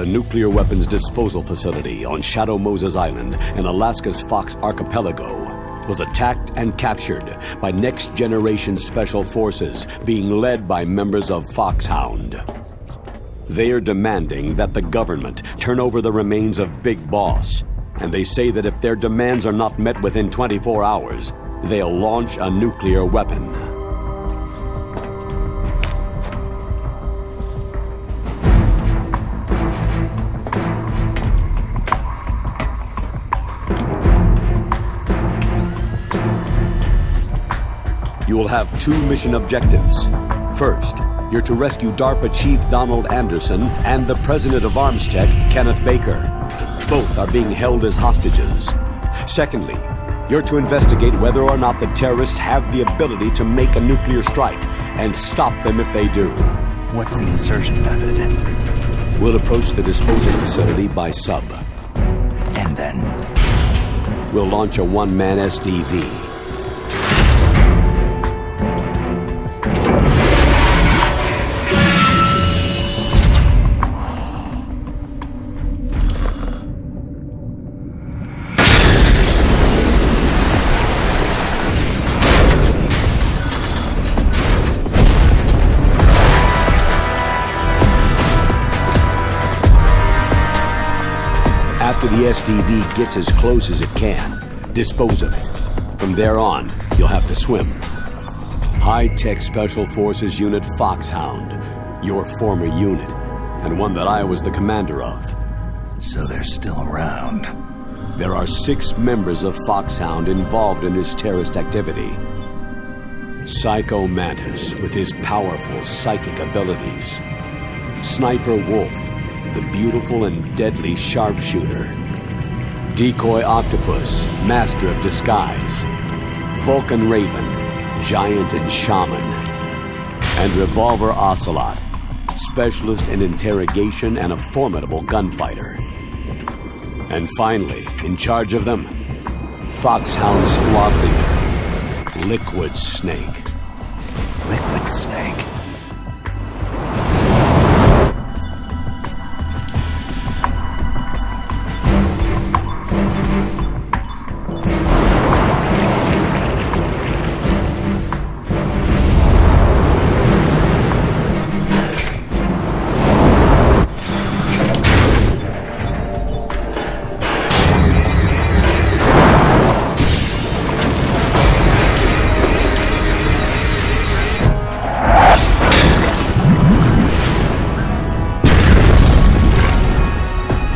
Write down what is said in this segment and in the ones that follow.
The nuclear weapons disposal facility on Shadow Moses Island in Alaska's Fox Archipelago was attacked and captured by next-generation special forces being led by members of Foxhound. They are demanding that the government turn over the remains of Big Boss, and they say that if their demands are not met within 24 hours, they'll launch a nuclear weapon. You will have two mission objectives. First, you're to rescue DARPA Chief Donald Anderson and the President of Armstech, Kenneth Baker. Both are being held as hostages. Secondly, you're to investigate whether or not the terrorists have the ability to make a nuclear strike and stop them if they do. What's the insertion method? We'll approach the disposal facility by sub. And then? We'll launch a one-man SDV. After the SDV gets as close as it can, dispose of it. From there on, you'll have to swim. High-Tech Special Forces Unit Foxhound, your former unit, and one that I was the commander of. So they're still around. There are 6 members of Foxhound involved in this terrorist activity. Psycho Mantis, with his powerful psychic abilities. Sniper Wolf, the beautiful and deadly sharpshooter. Decoy Octopus, master of disguise. Vulcan Raven, giant and shaman. And Revolver Ocelot, specialist in interrogation and a formidable gunfighter. And finally, in charge of them, Foxhound squad leader, Liquid Snake. Liquid Snake?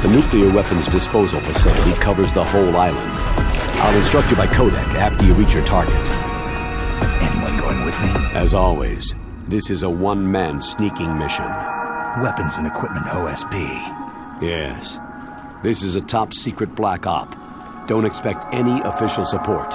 The nuclear weapons disposal facility covers the whole island. I'll instruct you by codec after you reach your target. Anyone going with me? As always, this is a one-man sneaking mission. Weapons and equipment OSP. Yes. This is a top-secret black op. Don't expect any official support.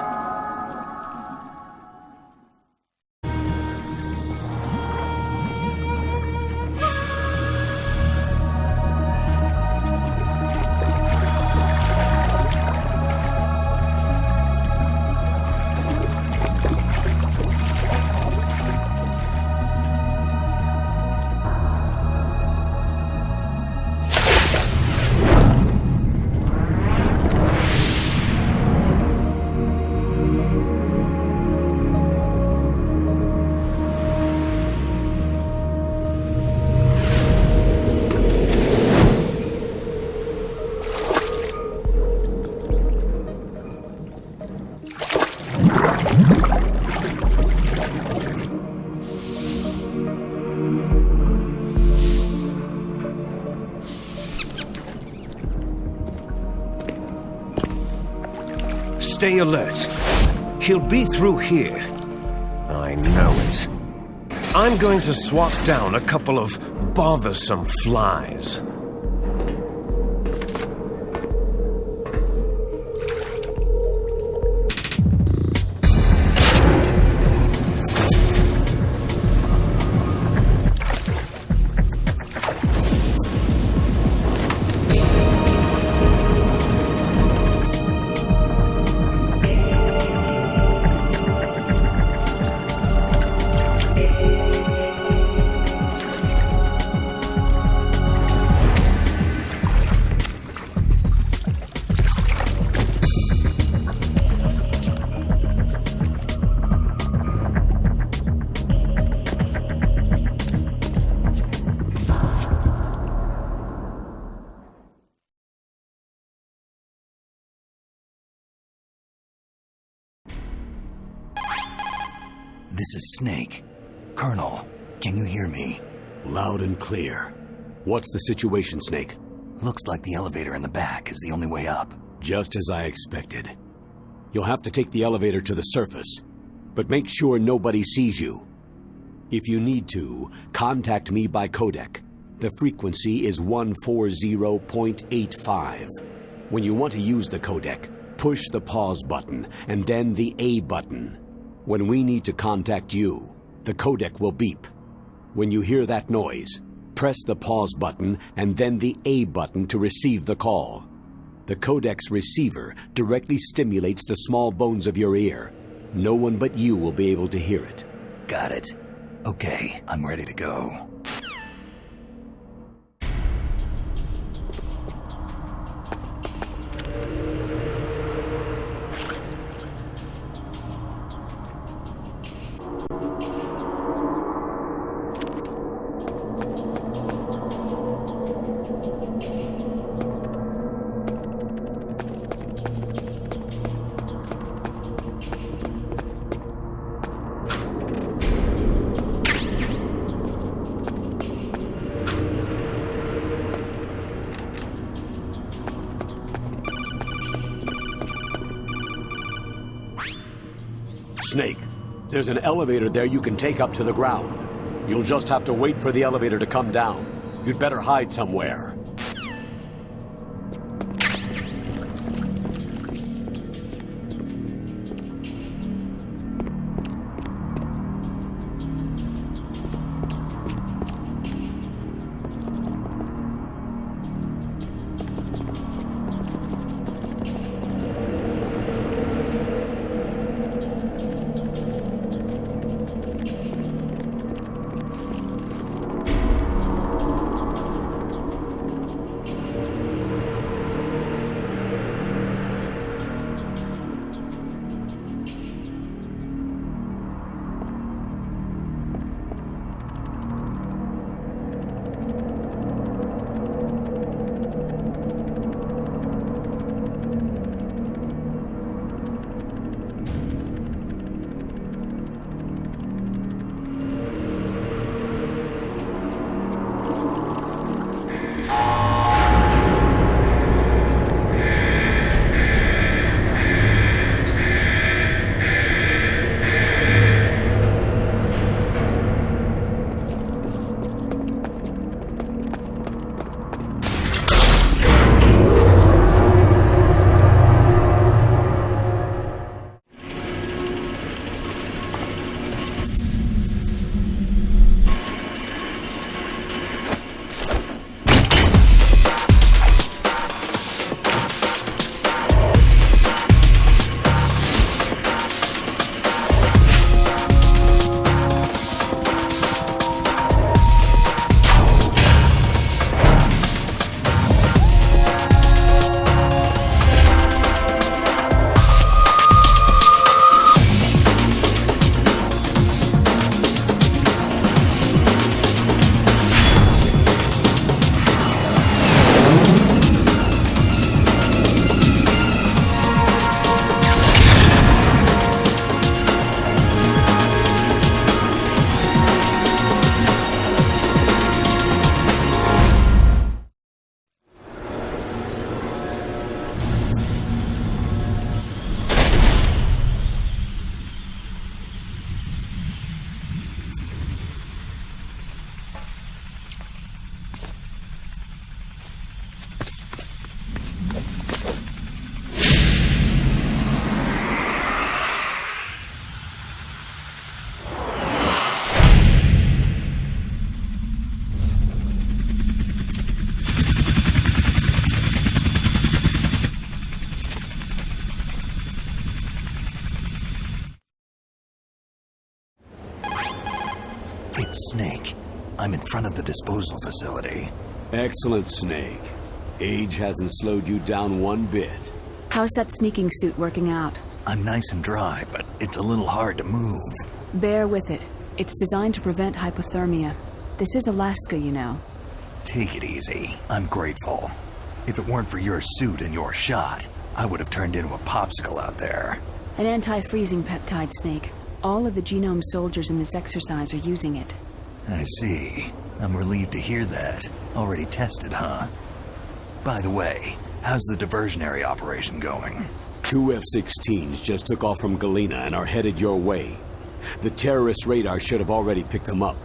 Stay alert. He'll be through here. I know it. I'm going to swat down a couple of bothersome flies. This is Snake. Colonel, can you hear me? Loud and clear. What's the situation, Snake? Looks like the elevator in the back is the only way up. Just as I expected. You'll have to take the elevator to the surface, but make sure nobody sees you. If you need to, contact me by codec. The frequency is 140.85. When you want to use the codec, push the pause button and then the A button. When we need to contact you, the codec will beep. When you hear that noise, press the pause button and then the A button to receive the call. The codec's receiver directly stimulates the small bones of your ear. No one but you will be able to hear it. Got it. Okay, I'm ready to go. Snake, there's an elevator there you can take up to the ground. You'll just have to wait for the elevator to come down. You'd better hide somewhere. It's Snake. I'm in front of the disposal facility. Excellent, Snake. Age hasn't slowed you down one bit. How's that sneaking suit working out? I'm nice and dry, but it's a little hard to move. Bear with it. It's designed to prevent hypothermia. This is Alaska, you know. Take it easy. I'm grateful. If it weren't for your suit and your shot, I would have turned into a popsicle out there. An anti-freezing peptide, Snake. All of the genome soldiers in this exercise are using it. I see. I'm relieved to hear that. Already tested, huh? By the way, how's the diversionary operation going? 2 F-16s just took off from Galena and are headed your way. The terrorist radar should have already picked them up.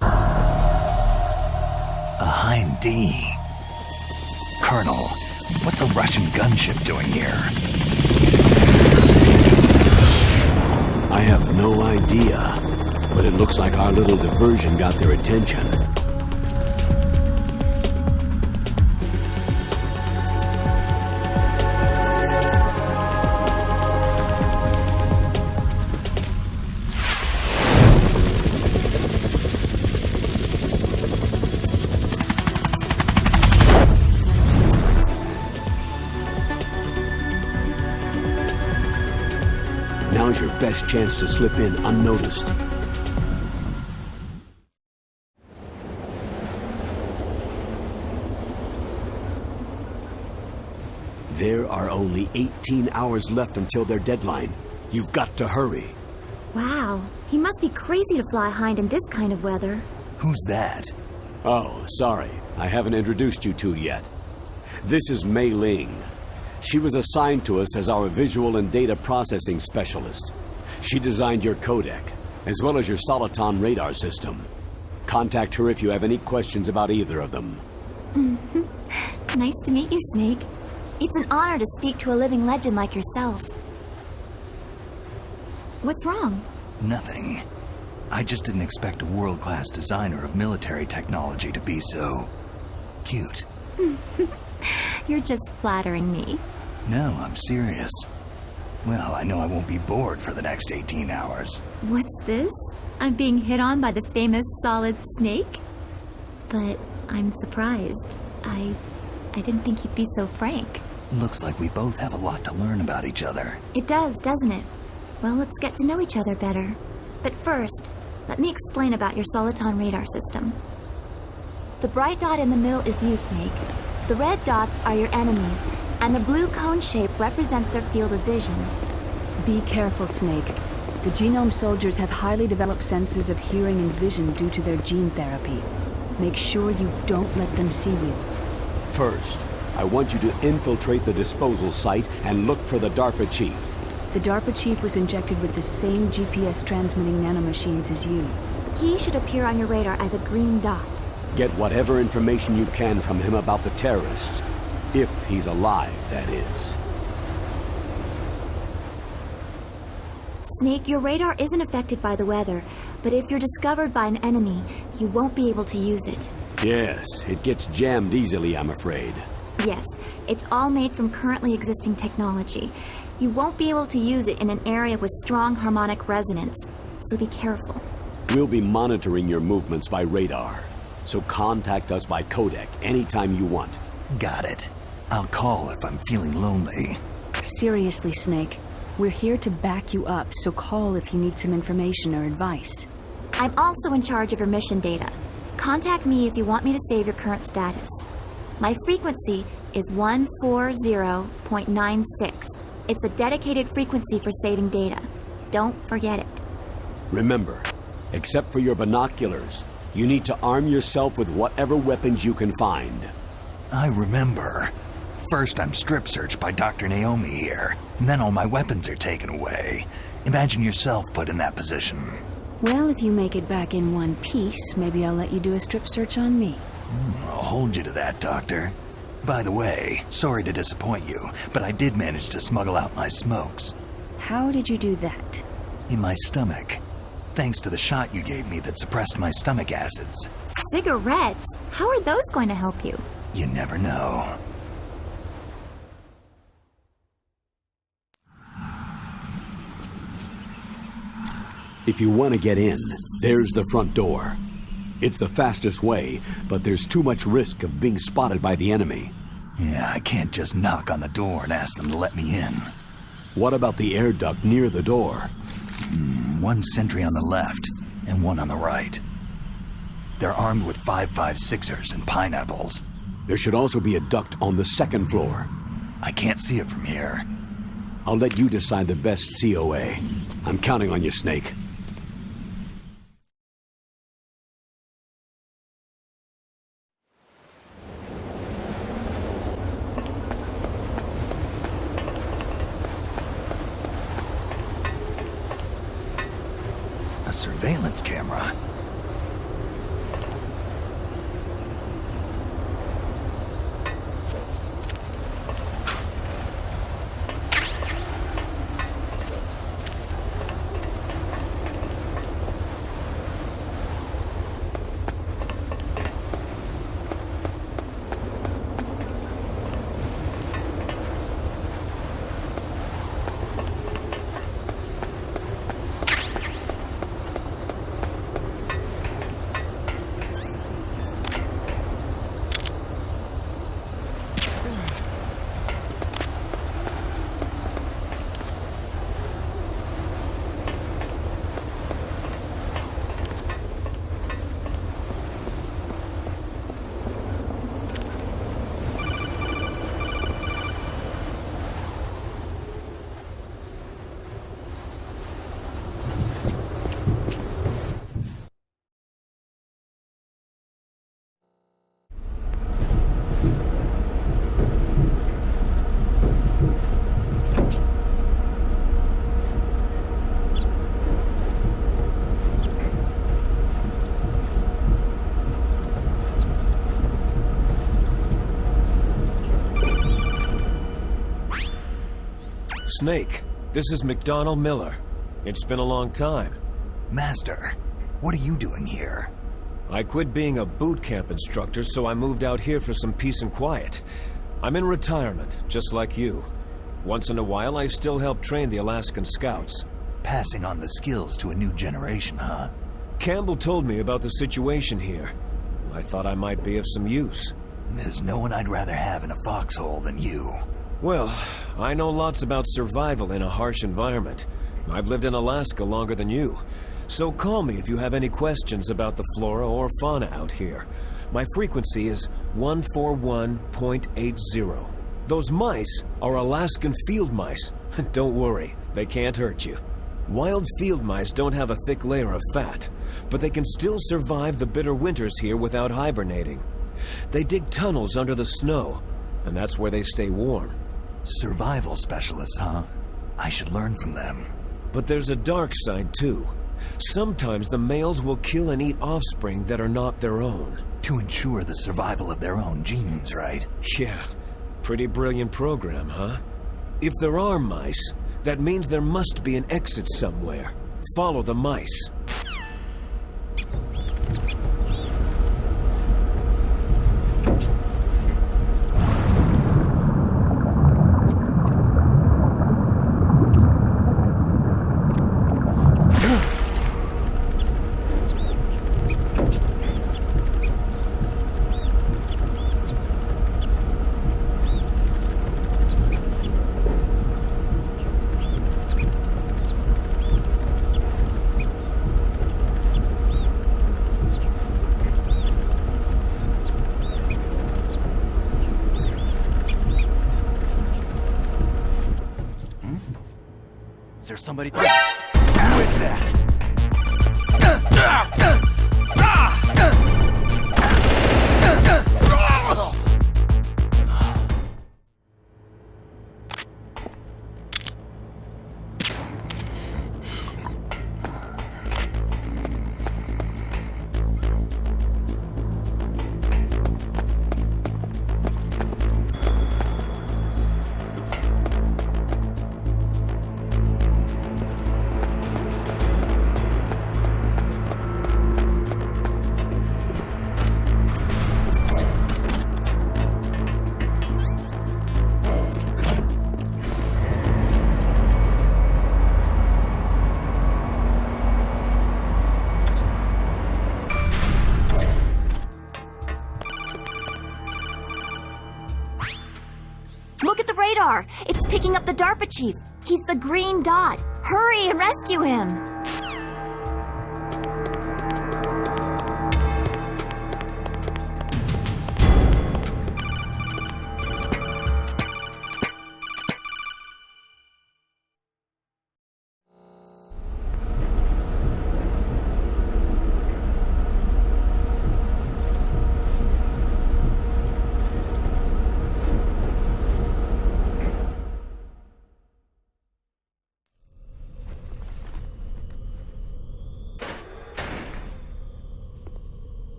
A Hind D. Colonel, what's a Russian gunship doing here? I have no idea, but it looks like our little diversion got their attention. Now's your best chance to slip in unnoticed. There are only 18 hours left until their deadline. You've got to hurry. Wow, he must be crazy to fly Hind in this kind of weather. Who's that? Oh, sorry. I haven't introduced you two yet. This is Mei Ling. She was assigned to us as our visual and data processing specialist. She designed your codec, as well as your Soliton radar system. Contact her if you have any questions about either of them. Nice to meet you, Snake. It's an honor to speak to a living legend like yourself. What's wrong? Nothing. I just didn't expect a world-class designer of military technology to be so... cute. You're just flattering me. No, I'm serious. Well, I know I won't be bored for the next 18 hours. What's this? I'm being hit on by the famous Solid Snake? But I'm surprised. I didn't think you'd be so frank. Looks like we both have a lot to learn about each other. It does, doesn't it? Well, let's get to know each other better. But first, let me explain about your Soliton radar system. The bright dot in the middle is you, Snake. The red dots are your enemies, and the blue cone shape represents their field of vision. Be careful, Snake. The genome soldiers have highly developed senses of hearing and vision due to their gene therapy. Make sure you don't let them see you. First, I want you to infiltrate the disposal site and look for the DARPA chief. The DARPA chief was injected with the same GPS transmitting nanomachines as you. He should appear on your radar as a green dot. Get whatever information you can from him about the terrorists. If he's alive, that is. Snake, your radar isn't affected by the weather, but if you're discovered by an enemy, you won't be able to use it. Yes, it gets jammed easily, I'm afraid. Yes, it's all made from currently existing technology. You won't be able to use it in an area with strong harmonic resonance, so be careful. We'll be monitoring your movements by radar, so contact us by codec anytime you want. Got it. I'll call if I'm feeling lonely. Seriously, Snake. We're here to back you up, so call if you need some information or advice. I'm also in charge of your mission data. Contact me if you want me to save your current status. My frequency is 140.96. It's a dedicated frequency for saving data. Don't forget it. Remember, except for your binoculars, you need to arm yourself with whatever weapons you can find. I remember. First, I'm strip searched by Dr. Naomi here, and then all my weapons are taken away. Imagine yourself put in that position. Well, if you make it back in one piece, maybe I'll let you do a strip search on me. I'll hold you to that, Doctor. By the way, sorry to disappoint you, but I did manage to smuggle out my smokes. How did you do that? In my stomach. Thanks to the shot you gave me that suppressed my stomach acids. Cigarettes? How are those going to help you? You never know. If you want to get in, there's the front door. It's the fastest way, but there's too much risk of being spotted by the enemy. Yeah, I can't just knock on the door and ask them to let me in. What about the air duct near the door? One sentry on the left, and one on the right. They're armed with 5.56ers and pineapples. There should also be a duct on the second floor. I can't see it from here. I'll let you decide the best COA. I'm counting on you, Snake. A surveillance camera. Snake, this is McDonald Miller. It's been a long time. Master, what are you doing here? I quit being a boot camp instructor, so I moved out here for some peace and quiet. I'm in retirement, just like you. Once in a while, I still help train the Alaskan Scouts. Passing on the skills to a new generation, huh? Campbell told me about the situation here. I thought I might be of some use. There's no one I'd rather have in a foxhole than you. Well, I know lots about survival in a harsh environment. I've lived in Alaska longer than you. So call me if you have any questions about the flora or fauna out here. My frequency is 141.80. Those mice are Alaskan field mice. Don't worry, they can't hurt you. Wild field mice don't have a thick layer of fat, but they can still survive the bitter winters here without hibernating. They dig tunnels under the snow, and that's where they stay warm. Survival specialists, huh? I should learn from them. But there's a dark side, too. Sometimes the males will kill and eat offspring that are not their own. To ensure the survival of their own genes, right? Yeah, pretty brilliant program, huh? If there are mice, that means there must be an exit somewhere. Follow the mice. Is there somebody there? Who is that? Look at the radar! It's picking up the DARPA chief! He's the green dot! Hurry and rescue him!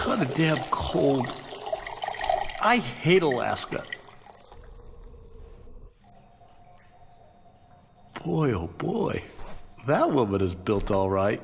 kind of damn cold. I hate Alaska. Boy, oh boy. That woman is built all right.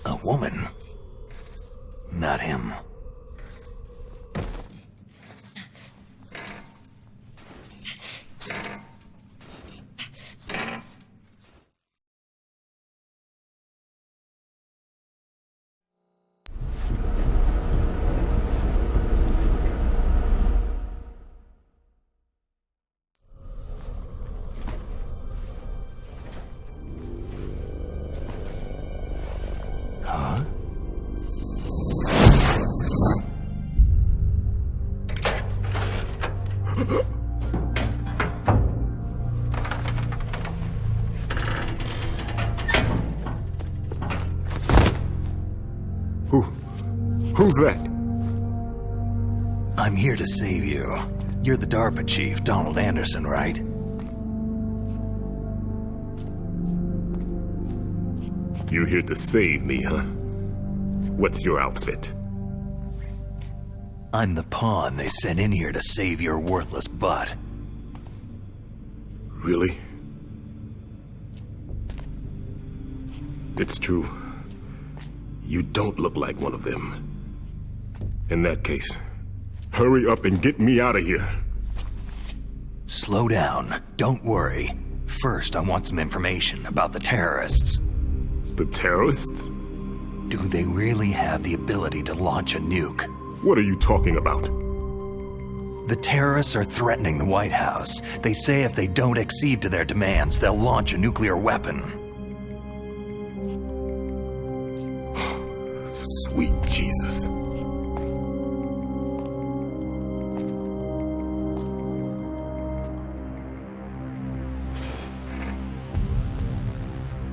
A woman. Not him. Who's that? I'm here to save you. You're the DARPA chief, Donald Anderson, right? You're here to save me, huh? What's your outfit? I'm the pawn they sent in here to save your worthless butt. Really? It's true. You don't look like one of them. In that case, hurry up and get me out of here. Slow down. Don't worry. First, I want some information about the terrorists. The terrorists? Do they really have the ability to launch a nuke? What are you talking about? The terrorists are threatening the White House. They say if they don't accede to their demands, they'll launch a nuclear weapon. Sweet Jesus.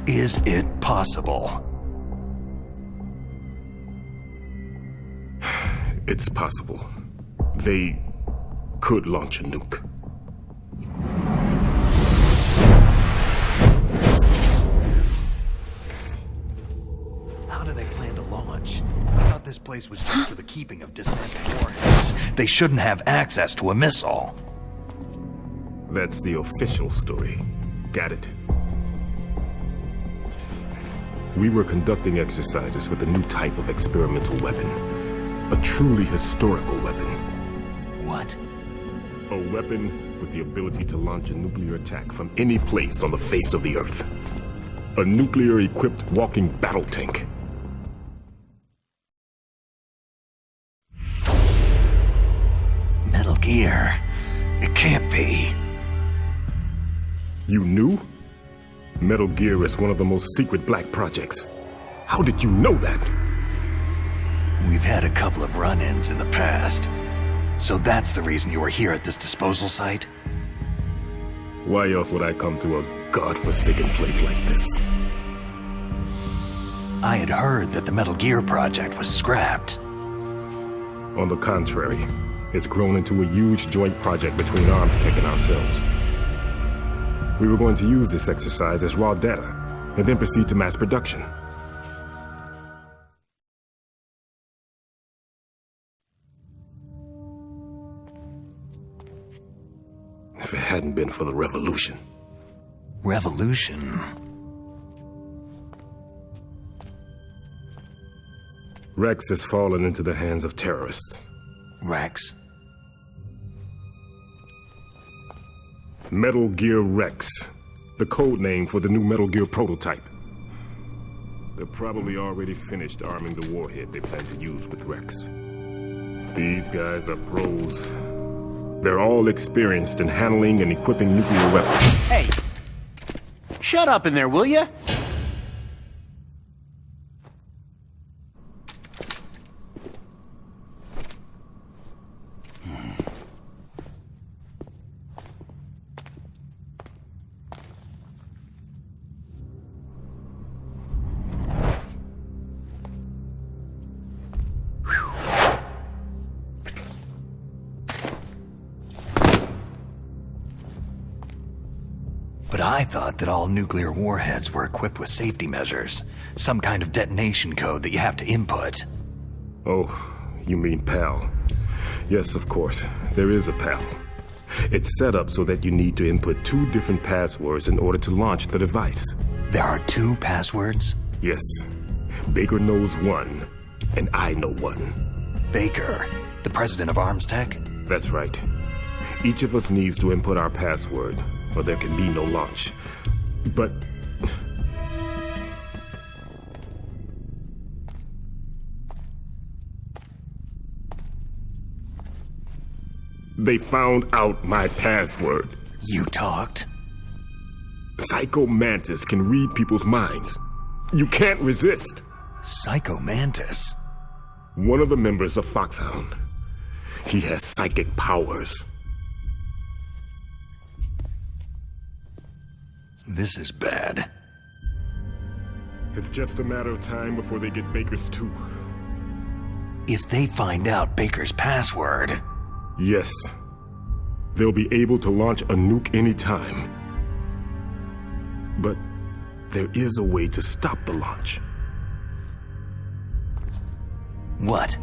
Is it possible? It's possible. They could launch a nuke. How do they plan to launch? I thought this place was just for the keeping of dismantled warheads. They shouldn't have access to a missile. That's the official story. Got it? We were conducting exercises with a new type of experimental weapon. A truly historical weapon. What? A weapon with the ability to launch a nuclear attack from any place on the face of the Earth. A nuclear-equipped walking battle tank. Metal Gear. It can't be. You knew? Metal Gear is one of the most secret black projects. How did you know that? We've had a couple of run-ins in the past. So that's the reason you were here at this disposal site? Why else would I come to a godforsaken place like this? I had heard that the Metal Gear project was scrapped. On the contrary, it's grown into a huge joint project between Armstech and ourselves. We were going to use this exercise as raw data, and then proceed to mass production. If it hadn't been for the revolution. Revolution? Rex has fallen into the hands of terrorists. Rex? Metal Gear Rex. The code name for the new Metal Gear prototype. They're probably already finished arming the warhead they plan to use with Rex. These guys are pros. They're all experienced in handling and equipping nuclear weapons. Hey! Shut up in there, will ya? But I thought that all nuclear warheads were equipped with safety measures. Some kind of detonation code that you have to input. Oh, you mean PAL. Yes, of course. There is a PAL. It's set up so that you need to input 2 different passwords in order to launch the device. There are 2 passwords? Yes. Baker knows one, and I know one. Baker, the president of Arms Tech? That's right. Each of us needs to input our password, or there can be no launch. But... they found out my password. You talked? Psycho Mantis can read people's minds. You can't resist. Psycho Mantis? One of the members of Foxhound. He has psychic powers. This is bad. It's just a matter of time before they get Baker's too. If they find out Baker's password... Yes. They'll be able to launch a nuke anytime. But there is a way to stop the launch. What?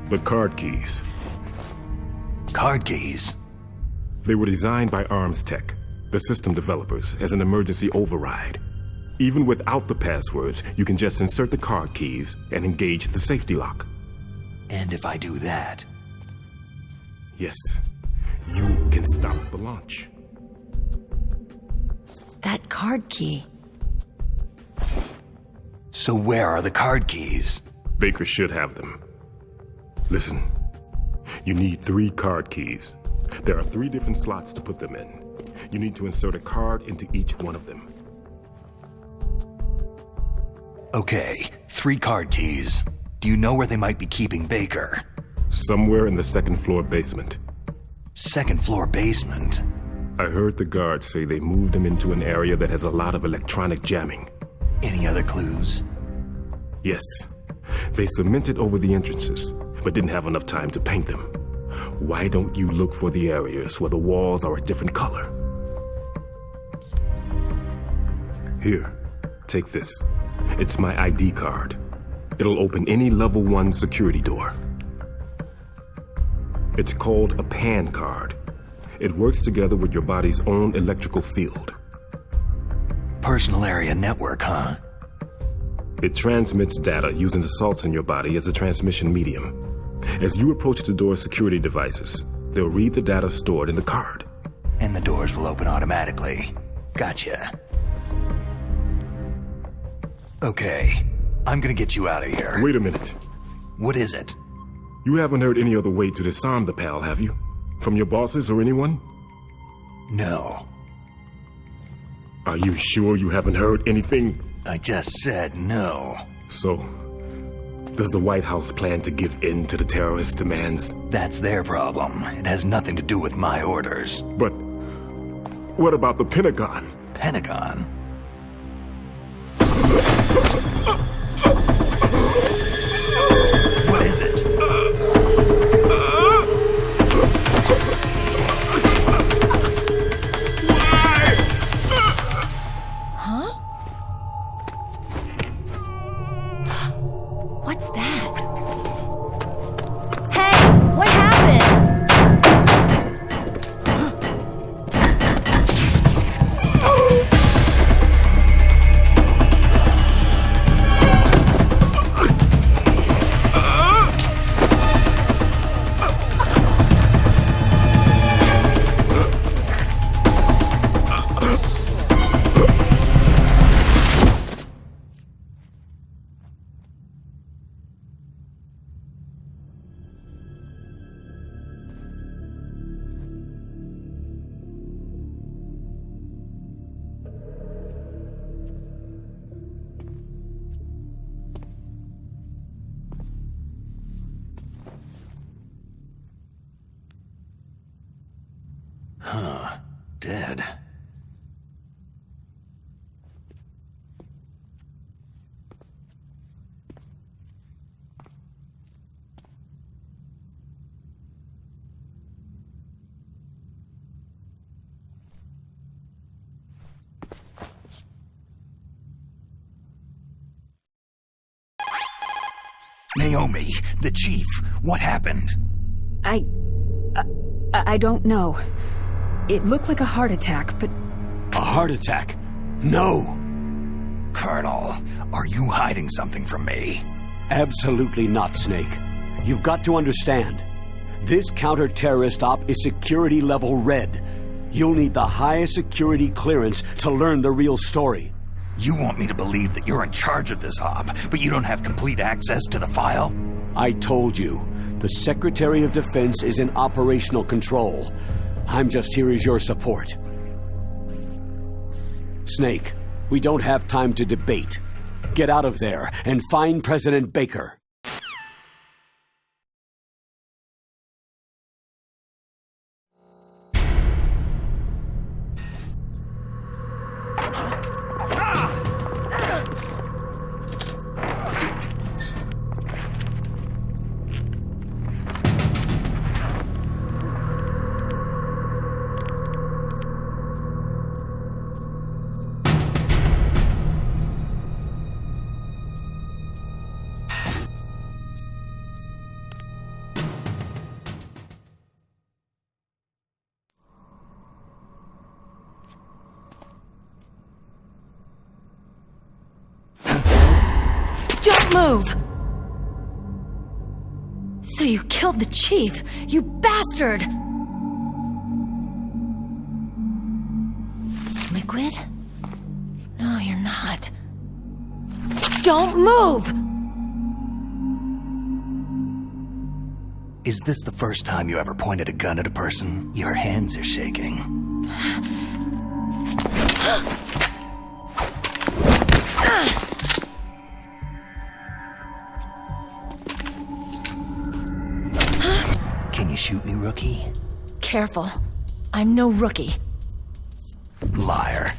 The card keys. Card keys? They were designed by Arms Tech, the system developers, as an emergency override. Even without the passwords, you can just insert the card keys and engage the safety lock. And if I do that... Yes, you can stop the launch. That card key. So where are the card keys? Baker should have them. Listen, you need 3 card keys. There are 3 different slots to put them in. You need to insert a card into each one of them. Okay, 3 card keys. Do you know where they might be keeping Baker? Somewhere in the 2nd floor basement. 2nd floor basement? I heard the guards say they moved him into an area that has a lot of electronic jamming. Any other clues? Yes. They cemented over the entrances, but didn't have enough time to paint them. Why don't you look for the areas where the walls are a different color? Here, take this. It's my ID card. It'll open any level 1 security door. It's called a PAN card. It works together with your body's own electrical field. Personal area network, huh? It transmits data using the salts in your body as a transmission medium. As you approach the door's security devices, they'll read the data stored in the card. And the doors will open automatically. Gotcha. Okay, I'm gonna get you out of here. Wait a minute. What is it? You haven't heard any other way to disarm the PAL, have you? From your bosses or anyone? No. Are you sure you haven't heard anything? I just said no. So, does the White House plan to give in to the terrorists' demands? That's their problem. It has nothing to do with my orders. But what about the Pentagon? Pentagon? What is it? What's that? Hey, what happened? Dead. Naomi, the chief, what happened? I don't know. It looked like a heart attack, but... A heart attack? No! Colonel, are you hiding something from me? Absolutely not, Snake. You've got to understand. This counter-terrorist op is security level red. You'll need the highest security clearance to learn the real story. You want me to believe that you're in charge of this op, but you don't have complete access to the file? I told you. The Secretary of Defense is in operational control. I'm just here as your support. Snake, we don't have time to debate. Get out of there and find President Baker. Don't move! So you killed the chief, you bastard! Liquid? No, you're not. Don't move! Is this the first time you ever pointed a gun at a person? Your hands are shaking. Can you shoot me, rookie? Careful. I'm no rookie. Liar.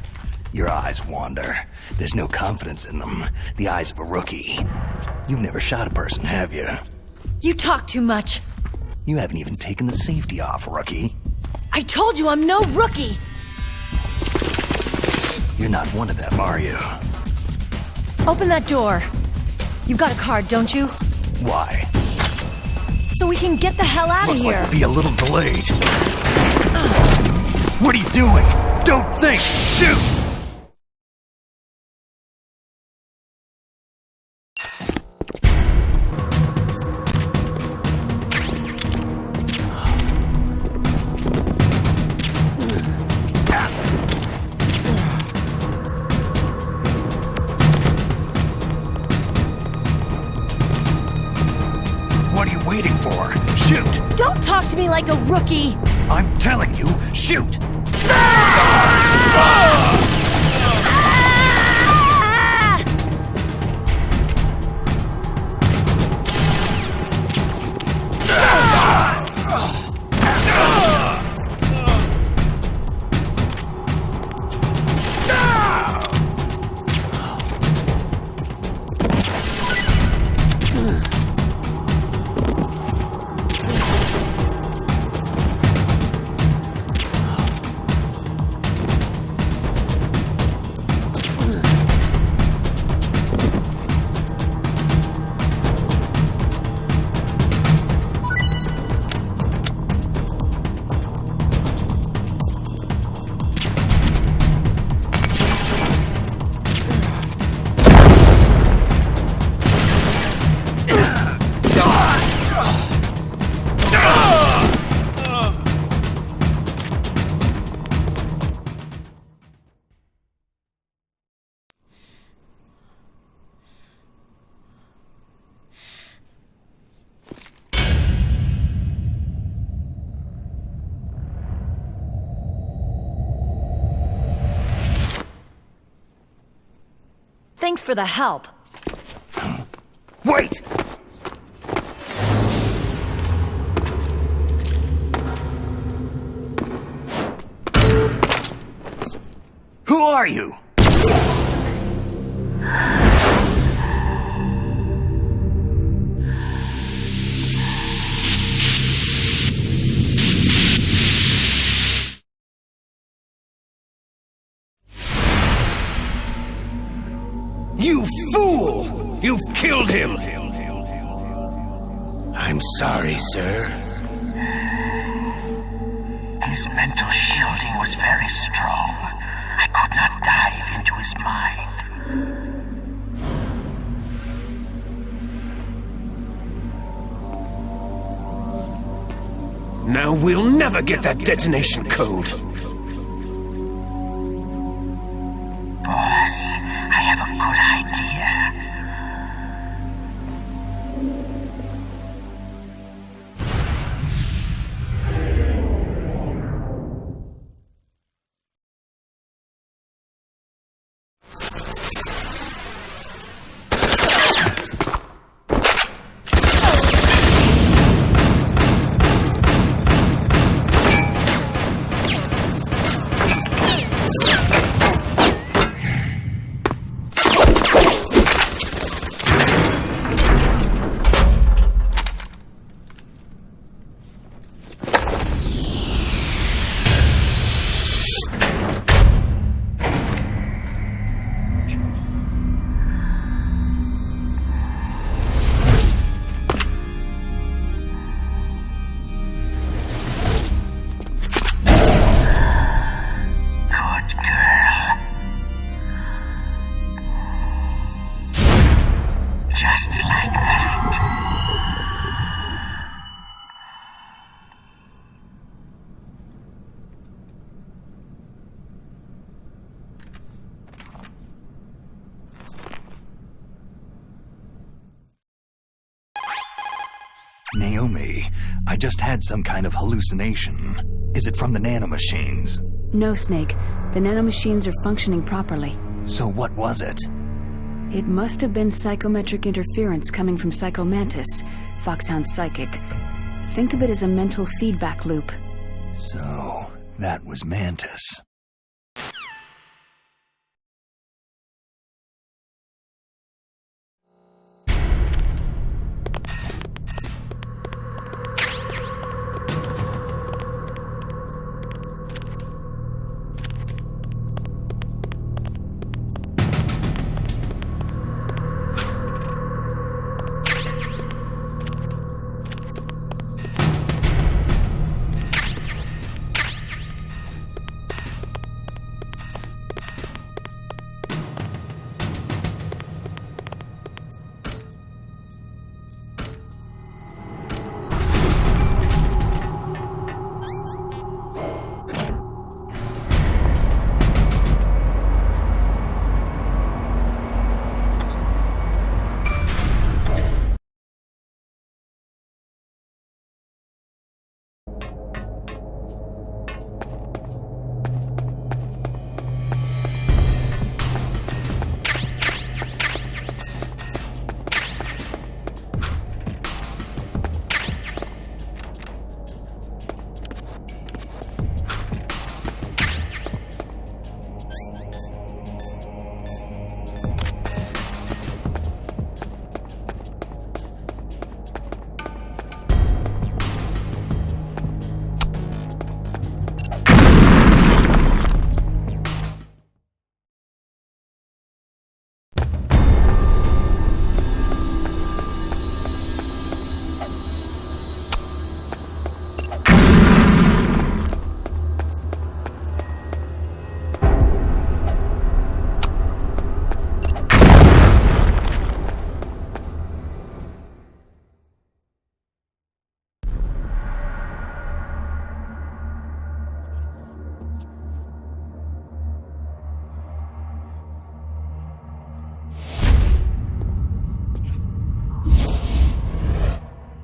Your eyes wander. There's no confidence in them. The eyes of a rookie. You've never shot a person, have you? You talk too much. You haven't even taken the safety off, rookie. I told you I'm no rookie! You're not one of them, are you? Open that door. You've got a card, don't you? Why? So we can get the hell out of Looks here. like we'll be a little delayed. What are you doing? Don't think! Shoot! What are you waiting for? Shoot! Don't talk to me like a rookie! I'm telling you, shoot! Thanks for the help. Wait! are you? You fool! You've killed him! I'm sorry, sir. His mental shielding was very strong. I could not dive into his mind. Now we'll never get that detonation code. Boss, I have a good idea. Naomi, I just had some kind of hallucination. Is it from the nanomachines? No, Snake. The nanomachines are functioning properly. So what was it? It must have been psychometric interference coming from Psycho Mantis, Foxhound's psychic. Think of it as a mental feedback loop. So, that was Mantis.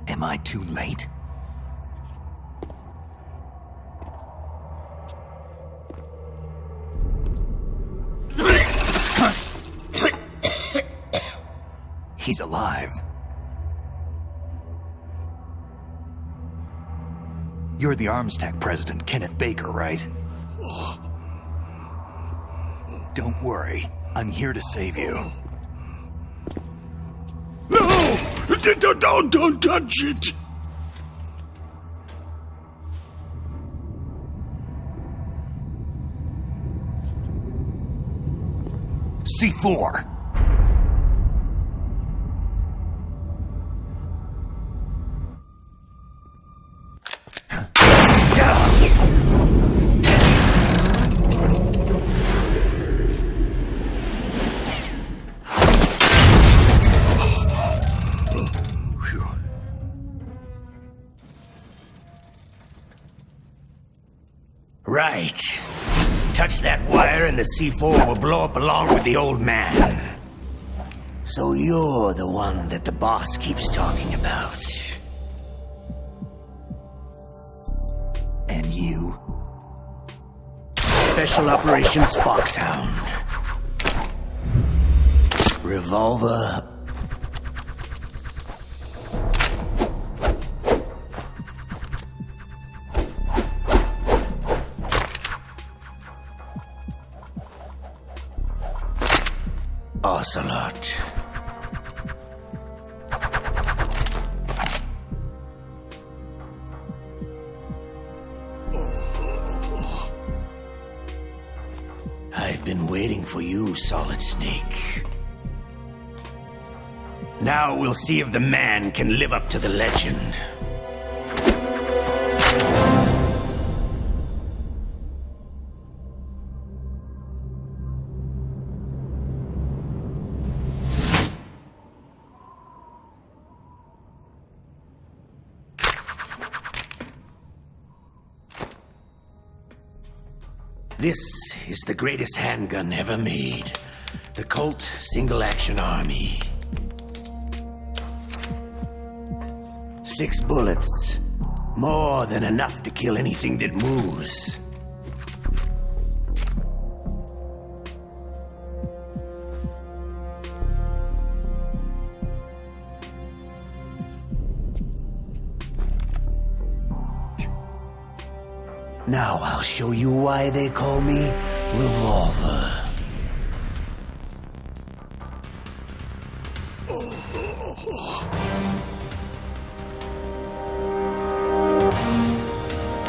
Am I too late? He's alive. You're the Arms Tech president, Kenneth Baker, right? Don't worry. I'm here to save you. No! Don't touch it! C4! Right. Touch that wire and the C4 will blow up along with the old man. So you're the one that the boss keeps talking about. And you? Special Operations Foxhound. Revolver. Ocelot. I've been waiting for you, Solid Snake. Now we'll see if the man can live up to the legend. This is the greatest handgun ever made. The Colt Single Action Army. 6 bullets. More than enough to kill anything that moves. Now I'll show you why they call me Revolver.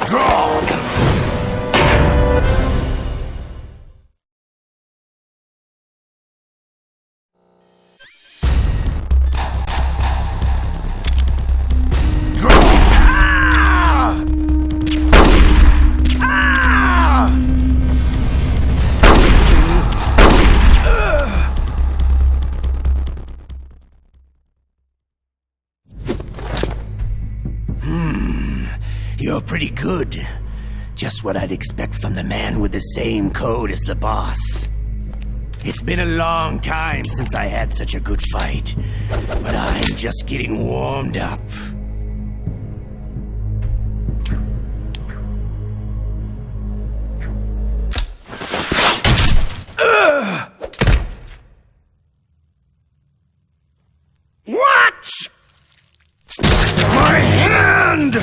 Draw! You're pretty good. Just what I'd expect from the man with the same code as the boss. It's been a long time since I had such a good fight, but I'm just getting warmed up. What? My hand!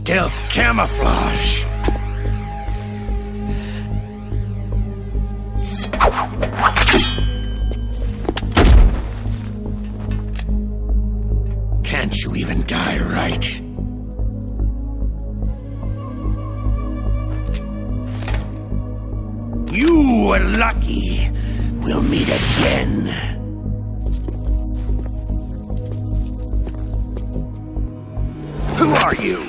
Stealth camouflage. Can't you even die right? You were lucky. We'll meet again. Who are you?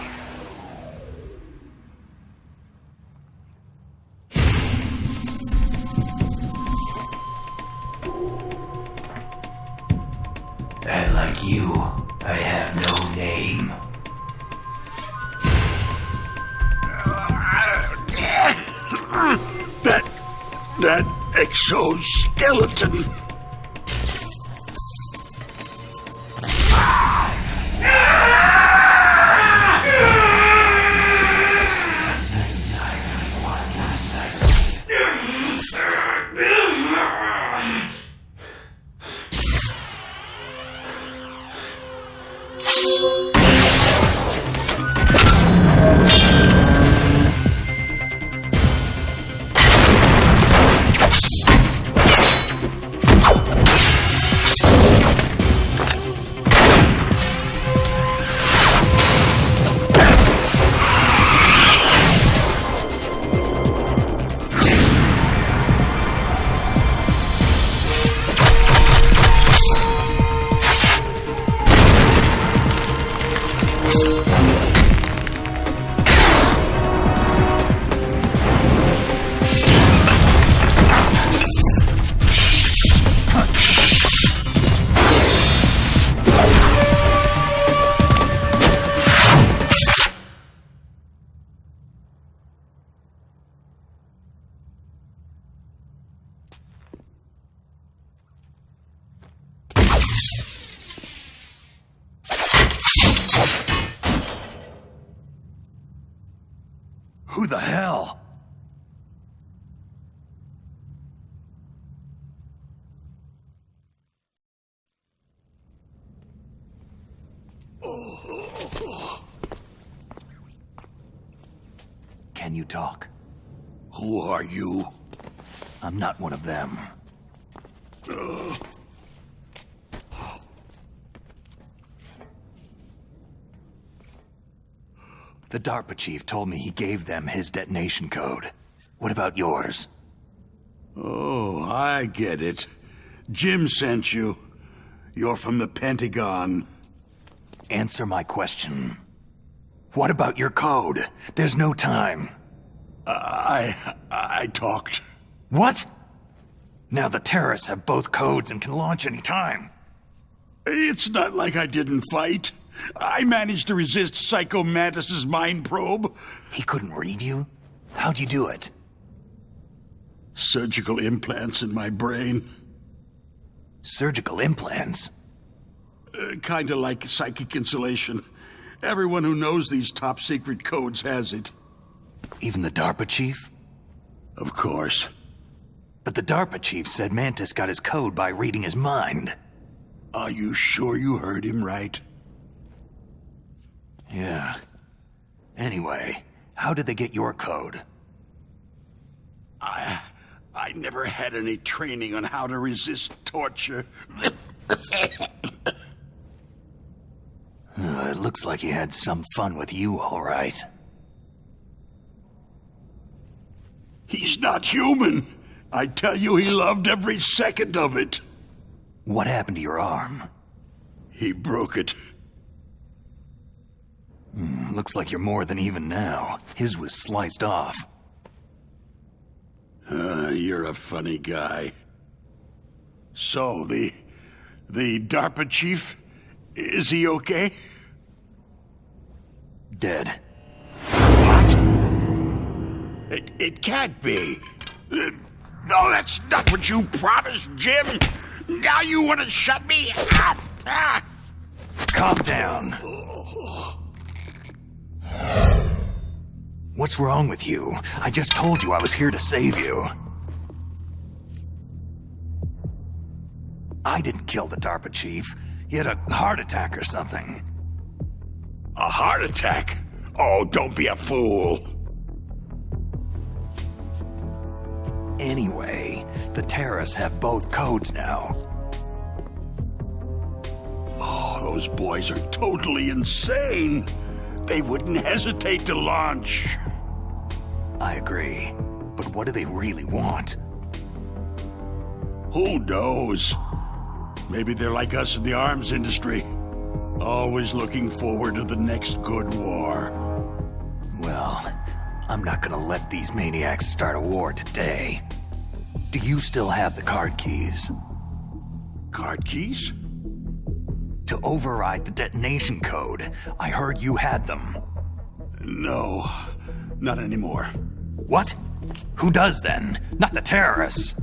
That you, I have no name. That exoskeleton. Who the hell? Can you talk? Who are you? I'm not one of them. The DARPA chief told me he gave them his detonation code. What about yours? Oh, I get it. Jim sent you. You're from the Pentagon. Answer my question. What about your code? There's no time. I talked. What? Now the terrorists have both codes and can launch any time. It's not like I didn't fight. I managed to resist Psycho Mantis's mind probe. He couldn't read you? How'd you do it? Surgical implants in my brain. Surgical implants? Kinda like psychic insulation. Everyone who knows these top-secret codes has it. Even the DARPA chief? Of course. But the DARPA chief said Mantis got his code by reading his mind. Are you sure you heard him right? Yeah. Anyway, how did they get your code? I never had any training on how to resist torture. It looks like he had some fun with you, all right. He's not human. I tell you, he loved every second of it. What happened to your arm? He broke it. Looks like you're more than even now. His was sliced off. You're a funny guy. So, the DARPA chief, is he okay? Dead. What? It can't be. No, that's not what you promised, Jim. Now you want to shut me up? Calm down. What's wrong with you? I just told you I was here to save you. I didn't kill the DARPA chief. He had a heart attack or something. A heart attack? Oh, don't be a fool. Anyway, the terrorists have both codes now. Oh, those boys are totally insane. They wouldn't hesitate to launch. I agree. But what do they really want? Who knows? Maybe they're like us in the arms industry. Always looking forward to the next good war. Well, I'm not gonna let these maniacs start a war today. Do you still have the card keys? Card keys? To override the detonation code. I heard you had them. No, not anymore. What? Who does then? Not the terrorists.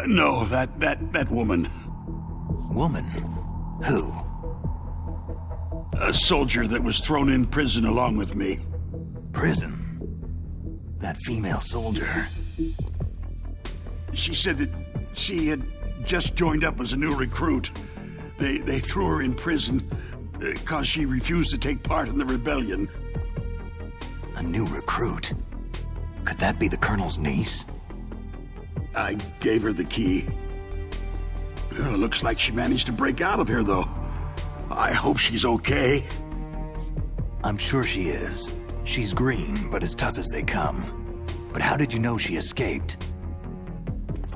No, that woman. Woman? Who? A soldier that was thrown in prison along with me. Prison? That female soldier. She said that she had just joined up as a new recruit. They threw her in prison because she refused to take part in the rebellion. A new recruit? Could that be the Colonel's niece? I gave her the key. Looks like she managed to break out of here, though. I hope she's okay. I'm sure she is. She's green, but as tough as they come. But how did you know she escaped?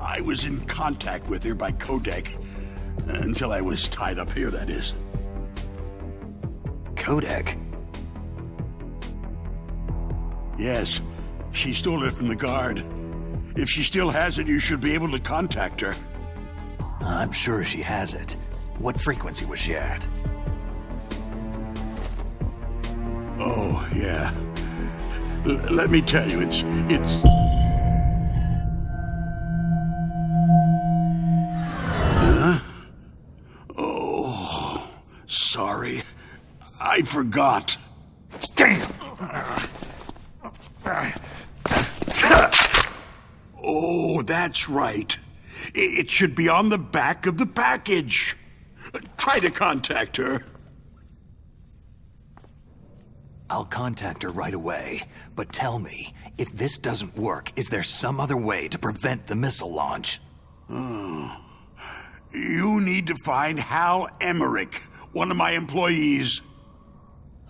I was in contact with her by codec. Until I was tied up here, that is. Codec? Yes, she stole it from the guard. If she still has it, you should be able to contact her. I'm sure she has it. What frequency was she at? Oh, yeah. Let me tell you, it's... Huh? Oh, sorry. I forgot. Damn! Oh, that's right. It should be on the back of the package. Try to contact her. I'll contact her right away. But tell me, if this doesn't work, is there some other way to prevent the missile launch? Oh. You need to find Hal Emmerich, one of my employees.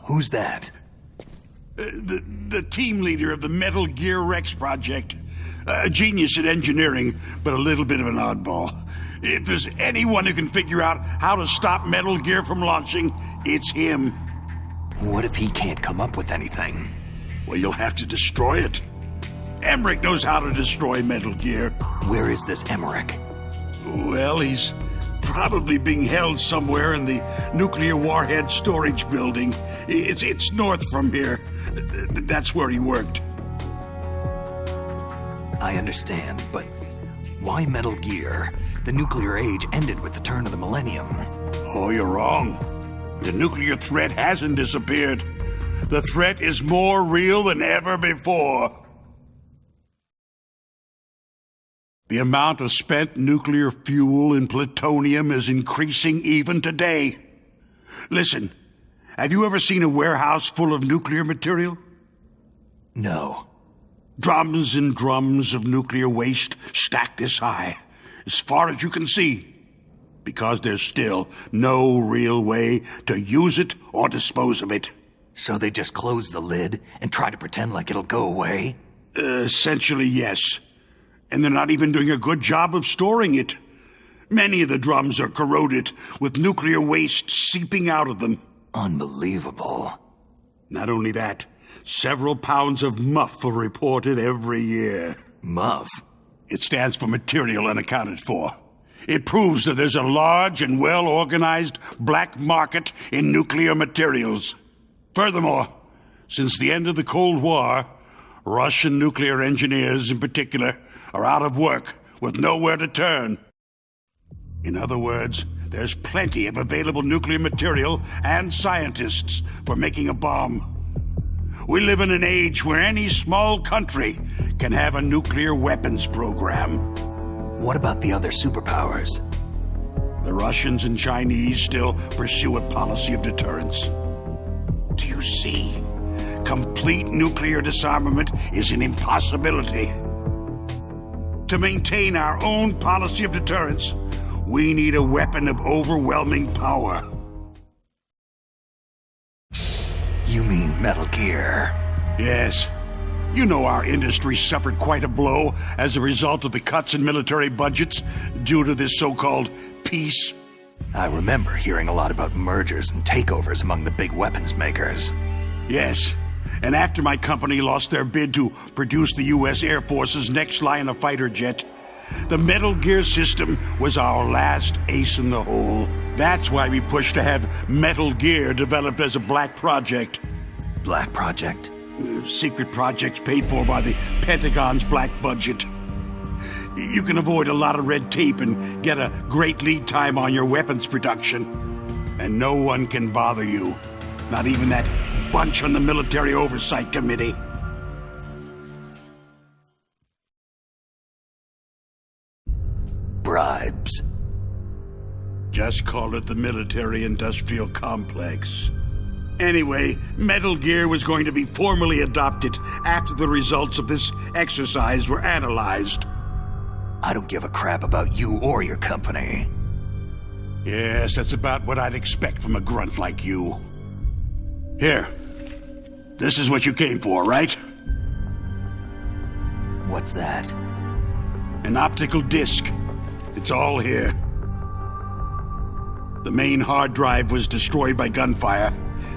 Who's that? The team leader of the Metal Gear Rex project. A genius at engineering, but a little bit of an oddball. If there's anyone who can figure out how to stop Metal Gear from launching, it's him. What if he can't come up with anything? Well, you'll have to destroy it. Emmerich knows how to destroy Metal Gear. Where is this Emmerich? Well, he's probably being held somewhere in the nuclear warhead storage building. It's north from here. That's where he worked. I understand, but why Metal Gear? The nuclear age ended with the turn of the millennium. Oh, you're wrong. The nuclear threat hasn't disappeared. The threat is more real than ever before. The amount of spent nuclear fuel and plutonium is increasing even today. Listen, have you ever seen a warehouse full of nuclear material? No. Drums and drums of nuclear waste stacked this high, as far as you can see, because there's still no real way to use it or dispose of it. So they just close the lid and try to pretend like it'll go away? Essentially, yes. And they're not even doing a good job of storing it. Many of the drums are corroded, with nuclear waste seeping out of them. Unbelievable. Not only that, several pounds of MUF are reported every year. MUF? It stands for Material Unaccounted For. It proves that there's a large and well-organized black market in nuclear materials. Furthermore, since the end of the Cold War, Russian nuclear engineers in particular are out of work with nowhere to turn. In other words, there's plenty of available nuclear material and scientists for making a bomb. We live in an age where any small country can have a nuclear weapons program. What about the other superpowers? The Russians and Chinese still pursue a policy of deterrence. Do you see? Complete nuclear disarmament is an impossibility. To maintain our own policy of deterrence, we need a weapon of overwhelming power. You mean Metal Gear? Yes. You know our industry suffered quite a blow as a result of the cuts in military budgets due to this so-called peace. I remember hearing a lot about mergers and takeovers among the big weapons makers. Yes. And after my company lost their bid to produce the U.S. Air Force's next line of fighter jet, the Metal Gear system was our last ace in the hole. That's why we push to have Metal Gear developed as a black project. Black project? Secret projects paid for by the Pentagon's black budget. You can avoid a lot of red tape and get a great lead time on your weapons production. And no one can bother you. Not even that bunch on the Military Oversight Committee. Bribes. Just call it the military-industrial complex. Anyway, Metal Gear was going to be formally adopted after the results of this exercise were analyzed. I don't give a crap about you or your company. Yes, that's about what I'd expect from a grunt like you. Here. This is what you came for, right? What's that? An optical disc. It's all here. The main hard drive was destroyed by gunfire.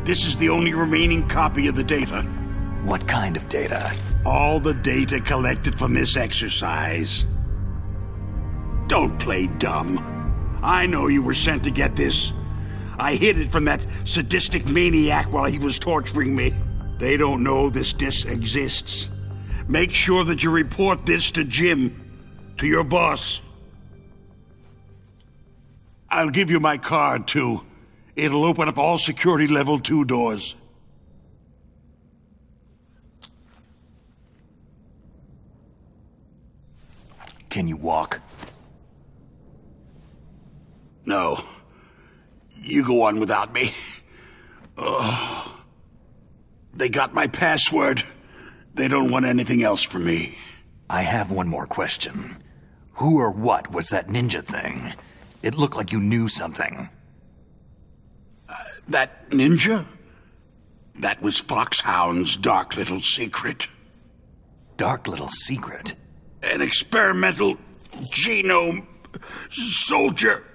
This is the only remaining copy of the data. What kind of data? All the data collected from this exercise. Don't play dumb. I know you were sent to get this. I hid it from that sadistic maniac while he was torturing me. They don't know this disc exists. Make sure that you report this to Jim, to your boss. I'll give you my card, too. It'll open up all security level 2 doors. Can you walk? No. You go on without me. Oh. They got my password. They don't want anything else from me. I have one more question. Who or what was that ninja thing? It looked like you knew something. That ninja? That was Foxhound's dark little secret. Dark little secret? An experimental genome soldier.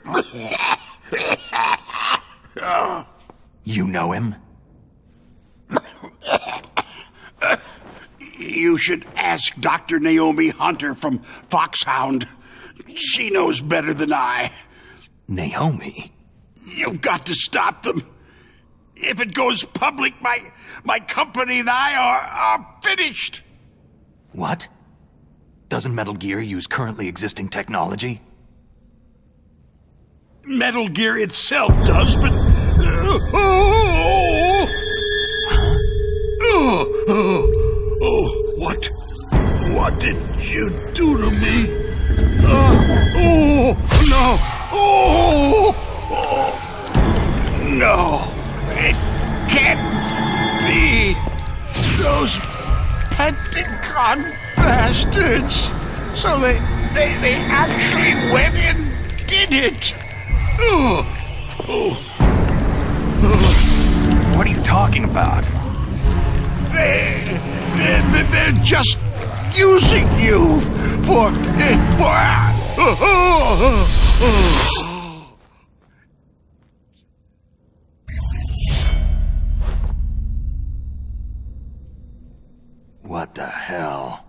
You know him? You should ask Dr. Naomi Hunter from Foxhound. She knows better than I. Naomi? You've got to stop them. If it goes public, my company and I are finished. What? Doesn't Metal Gear use currently existing technology? Metal Gear itself does, but... What did you do to me? No, it can't be. Those Pentagon bastards. So they actually went and did it. What are you talking about? They're just using you for... What the hell?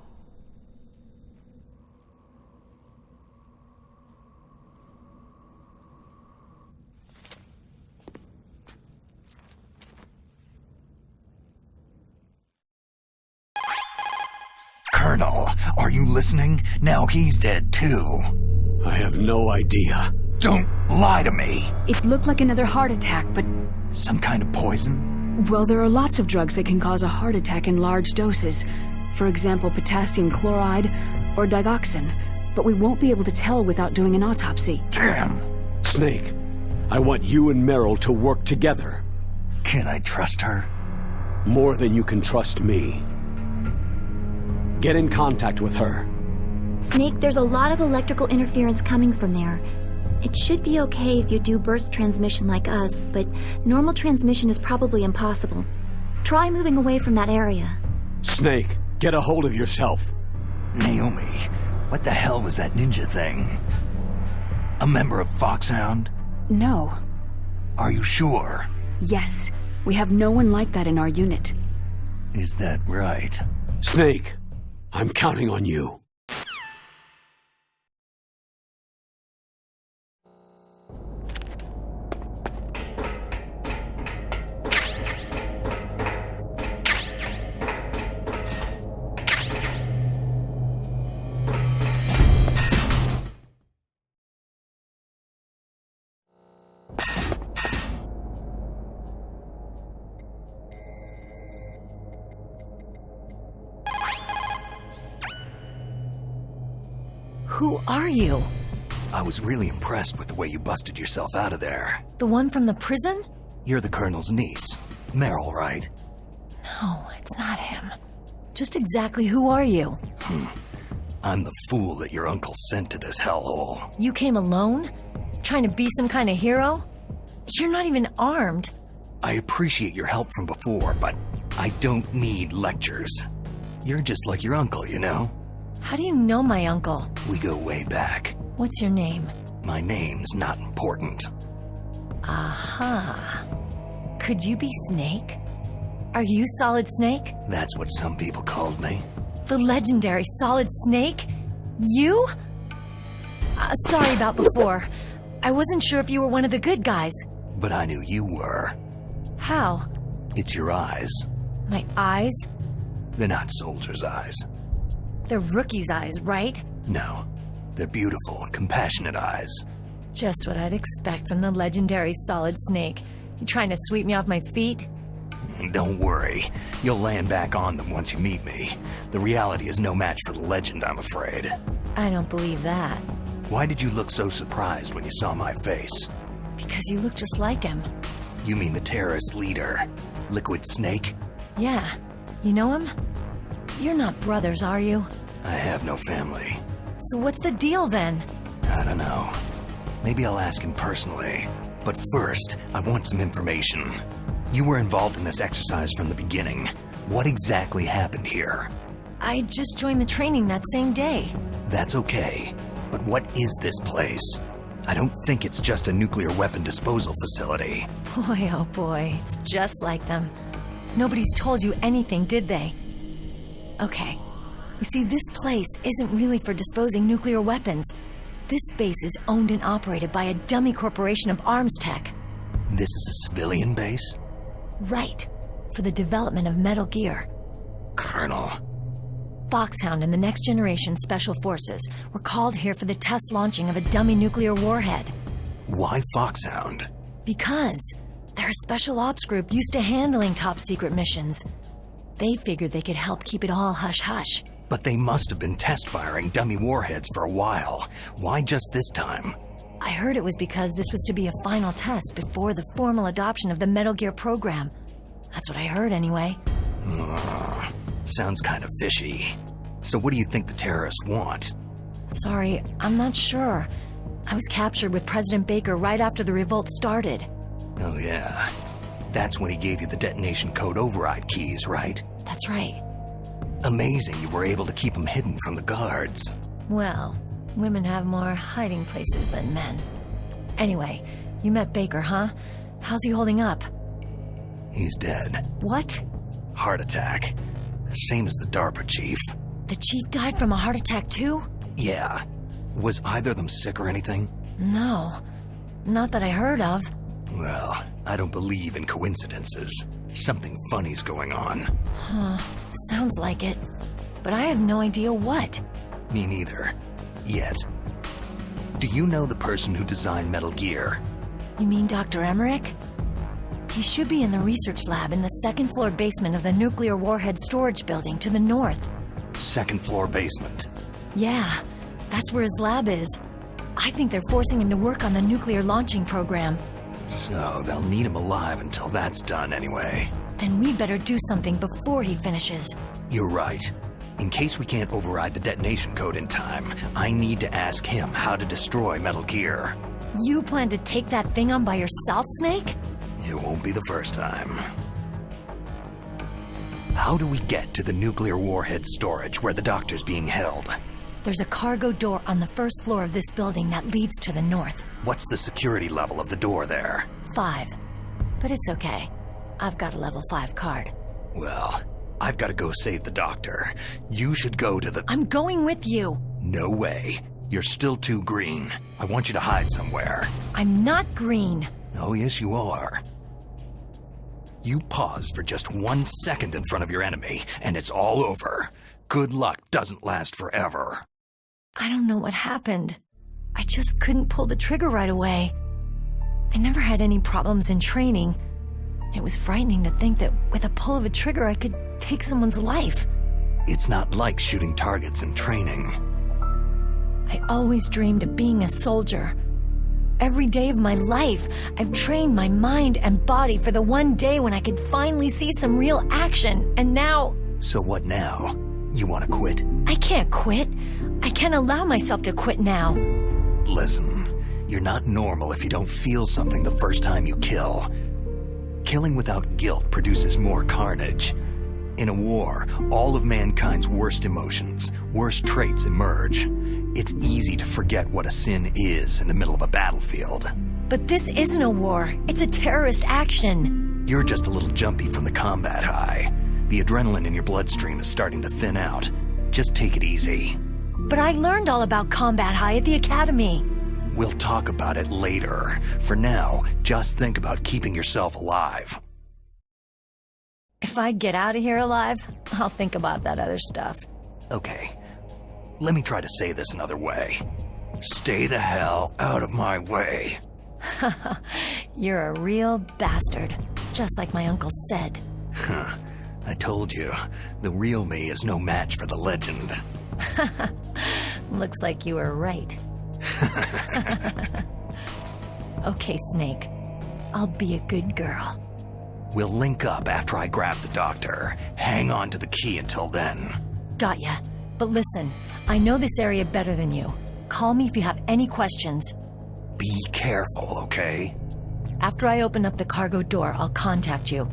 Colonel, are you listening? Now he's dead too. I have no idea. Don't lie to me. It looked like another heart attack, but... Some kind of poison? Well, there are lots of drugs that can cause a heart attack in large doses. For example, potassium chloride or digoxin. But we won't be able to tell without doing an autopsy. Damn. Snake, I want you and Meryl to work together. Can I trust her? More than you can trust me. Get in contact with her. Snake, there's a lot of electrical interference coming from there. It should be okay if you do burst transmission like us, but normal transmission is probably impossible. Try moving away from that area. Snake, get a hold of yourself. Naomi, what the hell was that ninja thing? A member of Foxhound? No. Are you sure? Yes. We have no one like that in our unit. Is that right? Snake, I'm counting on you. Who are you? I was really impressed with the way you busted yourself out of there. The one from the prison? You're the Colonel's niece. Meryl, right? No, it's not him. Just exactly who are you? I'm the fool that your uncle sent to this hellhole. You came alone? Trying to be some kind of hero? You're not even armed. I appreciate your help from before, but I don't need lectures. You're just like your uncle, you know? How do you know my uncle? We go way back. What's your name? My name's not important. Aha. Could you be Snake? Are you Solid Snake? That's what some people called me. The legendary Solid Snake? You? Sorry about before. I wasn't sure if you were one of the good guys. But I knew you were. How? It's your eyes. My eyes? They're not soldiers' eyes. They're rookie's eyes, right? No. They're beautiful, compassionate eyes. Just what I'd expect from the legendary Solid Snake. You trying to sweep me off my feet? Don't worry. You'll land back on them once you meet me. The reality is no match for the legend, I'm afraid. I don't believe that. Why did you look so surprised when you saw my face? Because you look just like him. You mean the terrorist leader, Liquid Snake? Yeah. You know him? You're not brothers, are you? I have no family. So what's the deal then? I don't know. Maybe I'll ask him personally. But first, I want some information. You were involved in this exercise from the beginning. What exactly happened here? I just joined the training that same day. That's okay. But what is this place? I don't think it's just a nuclear weapon disposal facility. Boy, oh boy, it's just like them. Nobody's told you anything, did they? Okay. You see, this place isn't really for disposing nuclear weapons. This base is owned and operated by a dummy corporation of arms tech. This is a civilian base? Right. For the development of Metal Gear. Colonel. Foxhound and the Next Generation Special Forces were called here for the test launching of a dummy nuclear warhead. Why Foxhound? Because they're a special ops group used to handling top-secret missions. They figured they could help keep it all hush-hush. But they must have been test-firing dummy warheads for a while. Why just this time? I heard it was because this was to be a final test before the formal adoption of the Metal Gear program. That's what I heard anyway. Sounds kind of fishy. So what do you think the terrorists want? Sorry, I'm not sure. I was captured with President Baker right after the revolt started. Oh yeah. That's when he gave you the detonation code override keys, right? That's right. Amazing you were able to keep them hidden from the guards. Well, women have more hiding places than men. Anyway, you met Baker, huh? How's he holding up? He's dead. What? Heart attack. Same as the DARPA chief. The chief died from a heart attack too? Yeah. Was either of them sick or anything? No. Not that I heard of. Well, I don't believe in coincidences. Something funny's going on. Huh. Sounds like it. But I have no idea what. Me neither. Yet. Do you know the person who designed Metal Gear? You mean Dr. Emmerich? He should be in the research lab in the second-floor basement of the nuclear warhead storage building to the north. Second-floor basement? Yeah, that's where his lab is. I think they're forcing him to work on the nuclear launching program. So they'll need him alive until that's done anyway. Then we'd better do something before he finishes. You're right. In case we can't override the detonation code in time, I need to ask him how to destroy Metal Gear. You plan to take that thing on by yourself, Snake? It won't be the first time. How do we get to the nuclear warhead storage where the doctor's being held? There's a cargo door on the first floor of this building that leads to the north. What's the security level of the door there? 5. But it's okay. I've got a level 5 card. Well, I've got to go save the doctor. You should go to the... I'm going with you! No way. You're still too green. I want you to hide somewhere. I'm not green. Oh, yes, you are. You pause for just 1 second in front of your enemy, and it's all over. Good luck doesn't last forever. I don't know what happened. I just couldn't pull the trigger right away. I never had any problems in training. It was frightening to think that with a pull of a trigger I could take someone's life. It's not like shooting targets in training. I always dreamed of being a soldier. Every day of my life, I've trained my mind and body for the one day when I could finally see some real action, and now... So what now? You want to quit? I can't quit. I can't allow myself to quit now. Listen, you're not normal if you don't feel something the first time you kill. Killing without guilt produces more carnage. In a war, all of mankind's worst emotions, worst traits emerge. It's easy to forget what a sin is in the middle of a battlefield. But this isn't a war. It's a terrorist action. You're just a little jumpy from the combat high. The adrenaline in your bloodstream is starting to thin out. Just take it easy. But I learned all about combat high at the academy. We'll talk about it later. For now, just think about keeping yourself alive. If I get out of here alive, I'll think about that other stuff. Okay. Let me try to say this another way. Stay the hell out of my way. You're a real bastard, just like my uncle said. Huh. I told you, the real me is no match for the legend. Looks like you were right. Okay, Snake. I'll be a good girl. We'll link up after I grab the doctor. Hang on to the key until then. Got ya. But listen, I know this area better than you. Call me if you have any questions. Be careful, okay? After I open up the cargo door, I'll contact you.